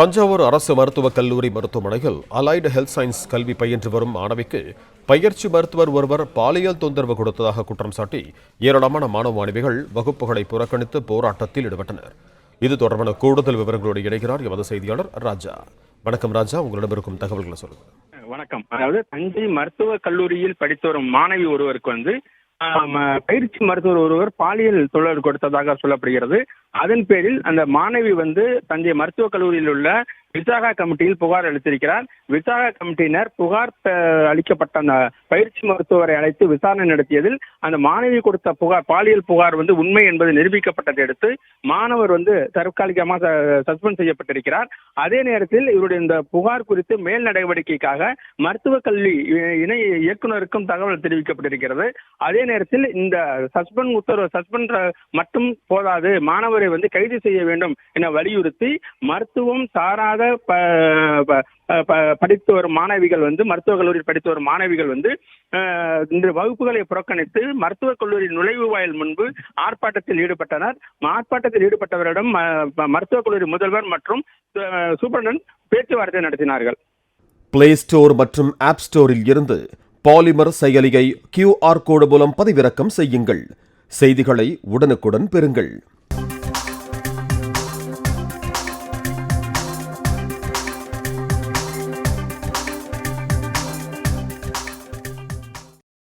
தஞ்சாவூர் அரசு மருத்துவக் கல்லூரி மருத்துவமனையில் அலைடு ஹெல்த் சயின்ஸ் கல்வி பயின்று வரும் மாணவிக்கு பயிற்சி மருத்துவர் ஒருவர் பாலியல் தொந்தரவு கொடுத்ததாக குற்றம் சாட்டி ஏராளமான மாணவ மாணவிகள் வகுப்புகளை புறக்கணித்து போராட்டத்தில் ஈடுபட்டனர். இது தொடர்பான கூடுதல் விவரங்களோடு இணைகிறார் எமது செய்தியாளர் ராஜா. வணக்கம் ராஜா, உங்களிடம் இருக்கும் தகவல்களை சொல்லுங்க. வணக்கம். அதாவது தஞ்சை மருத்துவக் கல்லூரியில் படித்து வரும் மாணவி ஒருவருக்கு பயிற்சி மருத்துவர் ஒருவர் பாலியல் தொழில் கொடுத்ததாக சொல்லப்படுகிறது. அதன் பேரில் அந்த மாணவி தஞ்சை மருத்துவக் கல்லூரியில் உள்ள விசாகா கமிட்டியில் புகார் அளித்திருக்கிறார். விசாகா கமிட்டியினர் புகார் அளிக்கப்பட்ட அந்த பயிற்சி மருத்துவரை அழைத்து விசாரணை நடத்தியதில் அந்த மாணவி கொடுத்த புகார் பாலியல் புகார் உண்மை என்பது நிரூபிக்கப்பட்டதை அடுத்து மாணவர் தற்காலிகமாக சஸ்பெண்ட் செய்யப்பட்டிருக்கிறார். அதே நேரத்தில் இவருடைய இந்த புகார் குறித்து மேல் நடவடிக்கைக்காக மருத்துவக் கல்வி இணை இயக்குநருக்கும் தகவல் தெரிவிக்கப்பட்டிருக்கிறது. அதே நேரத்தில் இந்த சஸ்பெண்ட் மட்டும் போதாது, மாணவரை கைது செய்ய வேண்டும் என வலியுறுத்தி மருத்துவம் சாராத படித்து வரும் மாணவிகள் மருத்துவக் கல்லூரியில் படித்து வரும் மாணவிகள் இந்த வகுப்புகளை புறக்கணித்து மருத்துவக் கல்லூரி நுழைவு வாயில் முன்பு ஆர்ப்பாட்டத்தில் ஈடுபட்டனர். ஆர்ப்பாட்டத்தில் ஈடுபட்டவரிடம் மருத்துவக் கல்லூரி முதல்வர் மற்றும் சூப்பரண்ட் பேச்சுவார்த்தை நடத்தினார்கள். பிளே ஸ்டோர் மற்றும் ஆப் ஸ்டோரில் இருந்து பாலிமர் செயலியை QR கோடு மூலம் பதிவிறக்கம் செய்யுங்கள். செய்திகளை உடனுக்குடன் பெறுங்கள்.